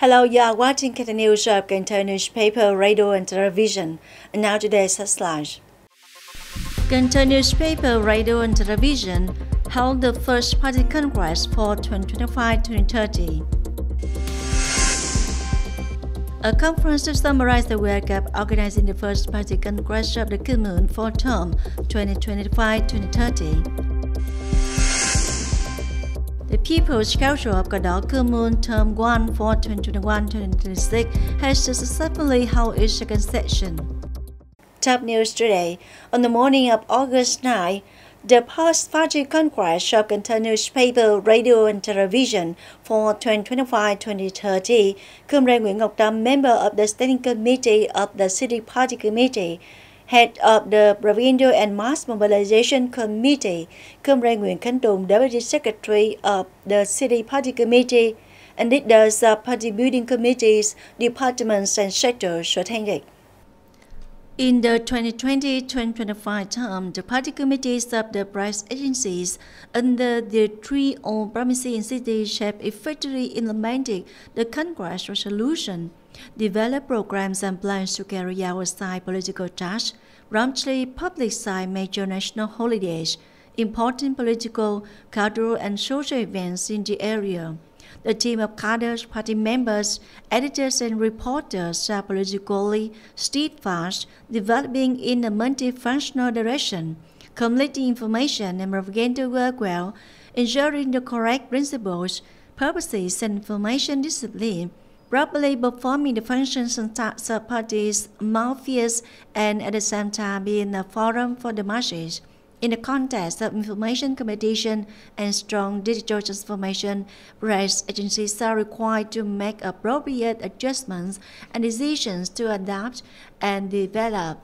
Hello, you are watching Kênh News of Cần Thơ newspaper, radio and television. And now today's headlines. Cần Thơ newspaper, radio and television held the first party congress for 2025-2030. A conference to summarize the work of organizing the first party congress of the commune for term 2025-2030. The People's Council of Cần Thơ Commune Term 1 for 2021-2026 has successfully held its second session. Top news today. On the morning of August 9, the post-party congress of Cần Thơ newspaper, radio and television for 2025-2030, Comrade Nguyễn Ngọc Tâm, member of the Standing Committee of the City Party Committee, Head of the Propaganda and Mass Mobilization Committee, Comrade Nguyễn Khánh Tùng, Deputy Secretary of the City Party Committee, and leaders of party building committees, departments and sectors attended. In the 2020-2025 term, the party committees of the press agencies under the three old provinces and cities have effectively implemented the Congress resolution, developed programs and plans to carry out aside political tasks, promptly publicize major national holidays, important political, cultural and social events in the area. The team of cadres, party members, editors and reporters are politically steadfast, developing in a multifunctional direction, collecting information and propaganda work well, ensuring the correct principles, purposes and information discipline, properly performing the functions and tasks of parties, mafias, and at the same time being a forum for the masses. In the context of information competition and strong digital transformation, press agencies are required to make appropriate adjustments and decisions to adapt and develop.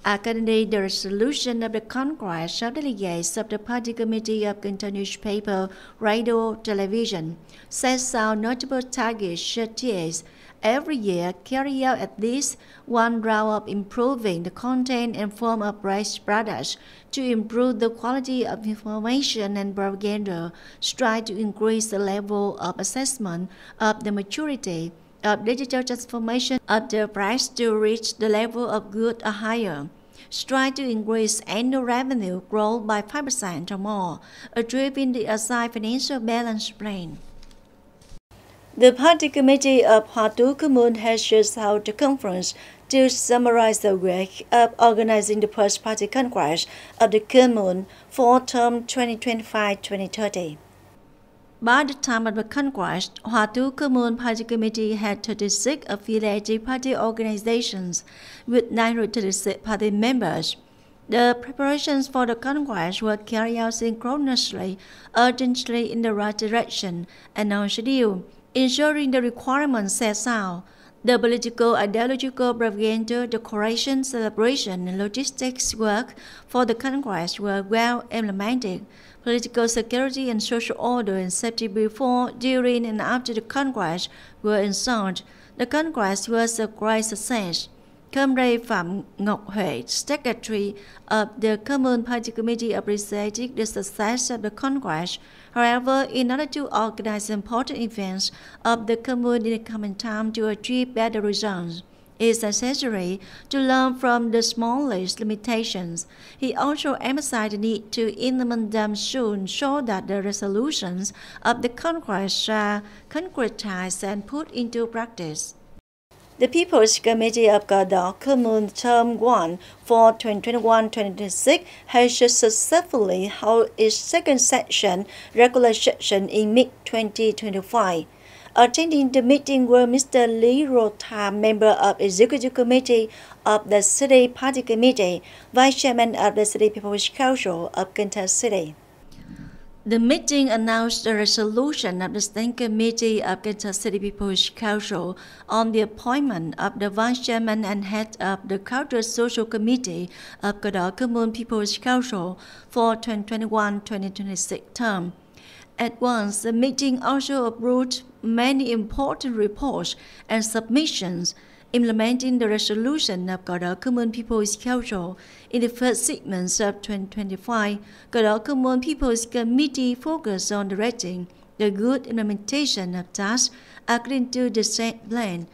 Accordingly, the resolution of the Congress of Delegates of the Party Committee of Cần Thơ newspaper, radio, television sets out notable targets such as every year carry out at least one round of improving the content and form of press products to improve the quality of information and propaganda, strive to increase the level of assessment of the maturity of digital transformation of the press to reach the level of good or higher, strive to increase annual revenue growth by 5% or more, achieving the assigned financial balance plan. The party committee of Hòa Tú commune has just held a conference to summarize the work of organizing the first party congress of the commune for term 2025-2030. By the time of the congress, Hòa Tú Commune Party Committee had 36 affiliated party organizations with 936 party members. The preparations for the congress were carried out synchronously, urgently in the right direction and on schedule, ensuring the requirements set out. The political, ideological propaganda, decoration, celebration, and logistics work for the Congress were well implemented. Political security and social order and safety before, during, and after the Congress were ensured. The Congress was a great success. Comrade Phạm Ngọc Huệ, Secretary of the Commune Party Committee, appreciated the success of the Congress. However, in order to organize important events of the commune in the coming time to achieve better results, it is necessary to learn from the smallest limitations. He also emphasized the need to implement them soon so that the resolutions of the Congress are concretized and put into practice. The People's Committee of Cần Thơ Commune Term 1 for 2021-2026 has just successfully held its second session, regular session in mid-2025. Attending the meeting were Mr. Lý Rô Tham, member of Executive Committee of the City Party Committee, Vice Chairman of the City People's Council of Cần Thơ City. The meeting announced the resolution of the Standing Committee of Cần Thơ City People's Council on the appointment of the Vice Chairman and Head of the Cultural Social Committee of Cần Thơ Commune People's Council for 2021-2026 term. At once, the meeting also approved many important reports and submissions implementing the resolution of Cần Thơ Commune People's Council. In the first segments of 2025, Cần Thơ Commune People's Committee focused on directing the good implementation of tasks according to the set plan.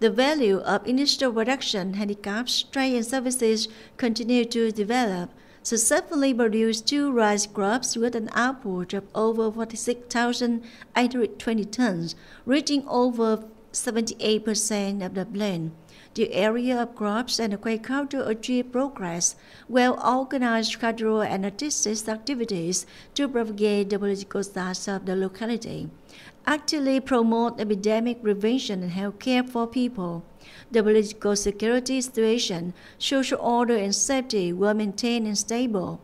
The value of industrial production, handicrafts, trade and services continue to develop. Successfully produced 2 rice crops with an output of over 46,820 tons, reaching over 78% of the plan. The area of crops and agriculture achieved progress, well-organized cultural and artistic activities to propagate the political status of the locality. Actively promote epidemic prevention and health care for people. The political security situation, social order and safety were maintained and stable.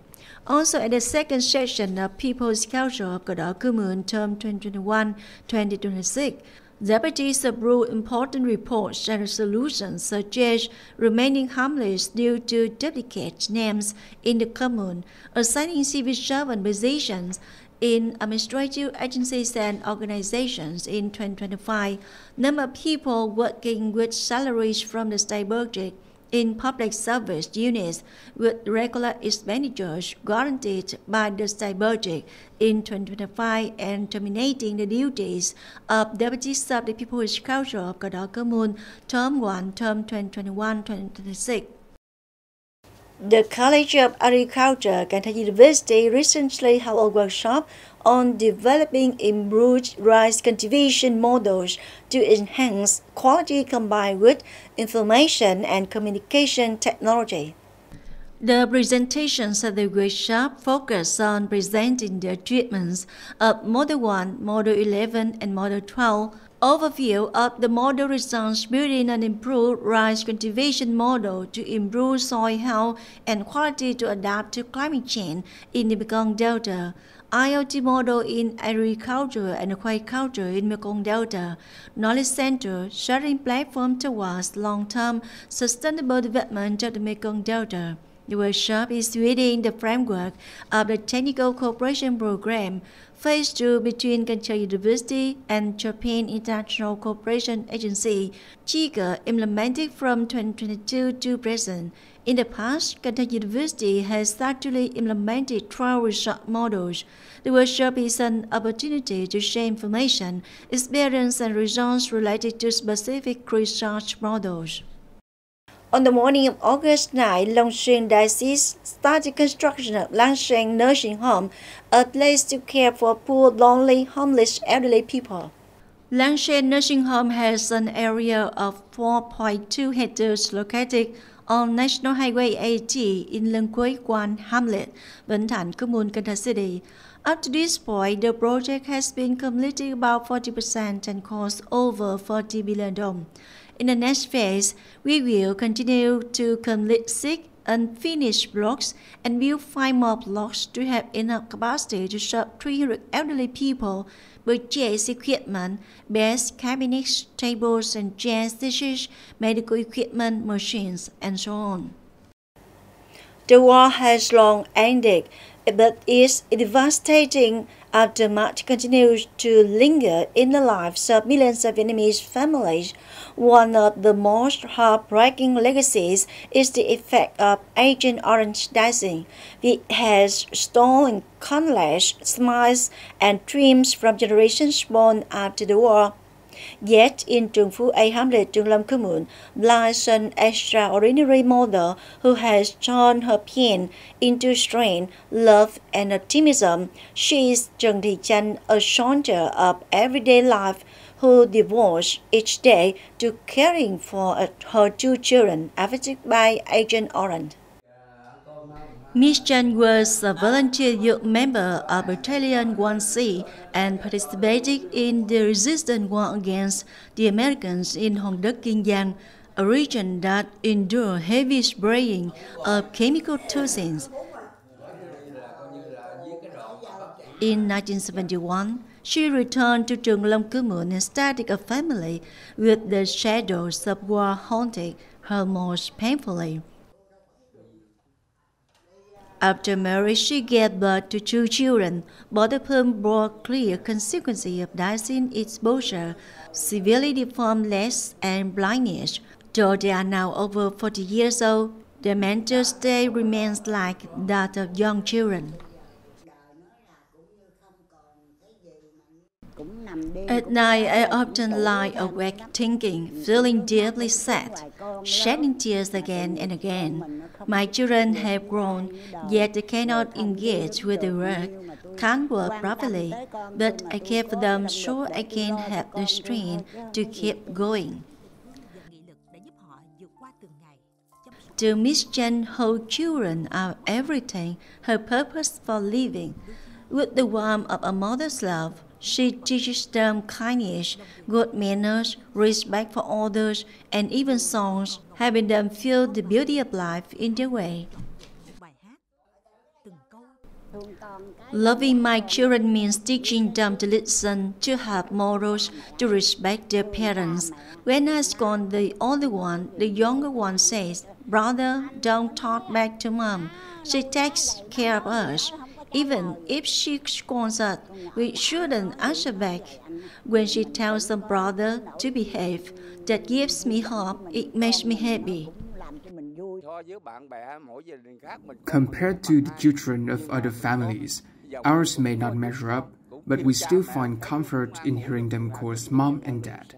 Also, at the second session of People's Council of Commune term 2021-2026, deputies approved important reports and resolutions such as remaining harmless due to duplicate names in the commune, assigning civil servant positions in administrative agencies and organizations in 2025, number of people working with salaries from the state budget in public service units with regular expenditures guaranteed by the state budget in 2025 and terminating the duties of deputies of the People's Council of Commune term 1, term 2021-2026. The College of Agriculture, Cần Thơ University recently held a workshop on developing improved rice cultivation models to enhance quality combined with information and communication technology. The presentations at the workshop focused on presenting the achievements of Model 1, Model 11, and Model 12, overview of the model results building an improved rice cultivation model to improve soil health and quality to adapt to climate change in the Mekong Delta, IoT model in agriculture and aquaculture in Mekong Delta, knowledge center sharing platform towards long-term sustainable development of the Mekong Delta. The workshop is within the framework of the Technical Cooperation Program, Phase 2 between Cần Thơ University and Japan International Cooperation Agency, CIGA, implemented from 2022 to present. In the past, Cần Thơ University has actually implemented 12 research models. The workshop is an opportunity to share information, experience, and results related to specific research models. On the morning of August 9, Long Xuyên Diocese started construction of Lang Xuyên Nursing Home, a place to care for poor, lonely, homeless elderly people. Lang Xuyên Nursing Home has an area of 4.2 hectares located on National Highway 80 in Lân Quế Quan Hamlet, Vĩnh Thạnh, commune Cần Thơ City. Up to this point, the project has been completed about 40% and cost over 40 billion dong. In the next phase, we will continue to complete 6 unfinished blocks and build 5 more blocks to have enough capacity to serve 300 elderly people, purchase equipment, beds, cabinets, tables and chairs, dishes, medical equipment, machines, and so on. The war has long ended, but its devastating aftermath continues to linger in the lives of millions of Vietnamese families. One of the most heartbreaking legacies is the effect of Agent Orange dancing. It has stolen countless smiles and dreams from generations born after the war. Yet, in Trường Phú A Hamlet, Trung Lâm Commune, lies an extraordinary mother who has turned her pain into strength, love, and optimism. She is Trần Thị Chanh, a soldier of everyday life who devotes each day to caring for her 2 children affected by Agent Orange. Miss Chan was a volunteer youth member of Battalion 1C and participated in the resistance war against the Americans in Hòn Đất Kiên Giang, a region that endured heavy spraying of chemical toxins. In 1971, she returned to Trường Long Commune and started a family with the shadows of war haunting her most painfully. After marriage, she gave birth to 2 children, both of whom bore clear consequences of dioxin exposure, severely deformed legs and blindness. Though they are now over 40 years old, their mental state remains like that of young children. At night, I often lie awake thinking, feeling deeply sad, shedding tears again and again. My children have grown, yet they cannot engage with the work, can't work properly, but I care for them so I can have the strength to keep going. To Miss Chen, her children are everything, her purpose for living. With the warmth of a mother's love, she teaches them kindness, good manners, respect for others, and even songs, helping them feel the beauty of life in their way. Loving my children means teaching them to listen, to have morals, to respect their parents. When I scold the older one, the younger one says, "Brother, don't talk back to mom. She takes care of us. Even if she scolds us, we shouldn't answer back." When she tells the brother to behave, that gives me hope, it makes me happy. Compared to the children of other families, ours may not measure up, but we still find comfort in hearing them call mom and dad.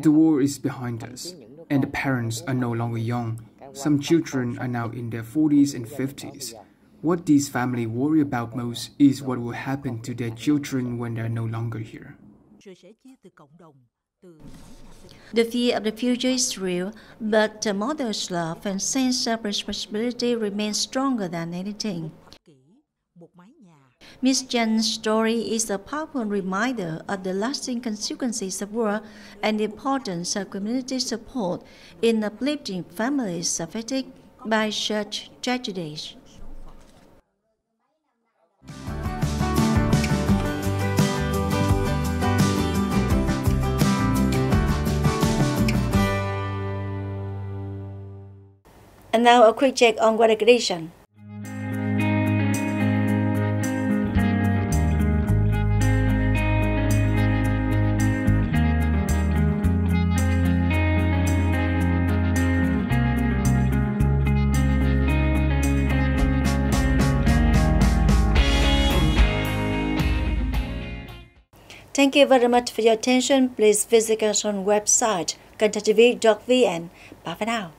The war is behind us, and the parents are no longer young. Some children are now in their 40s and 50s. What these families worry about most is what will happen to their children when they are no longer here. The fear of the future is real, but the mother's love and sense of responsibility remain stronger than anything. Miss Chen's story is a powerful reminder of the lasting consequences of war and the importance of community support in uplifting families affected by such tragedies. And now a quick check on weather condition. Thank you very much for your attention. Please visit us on website kênh TV.vn. Bye for now.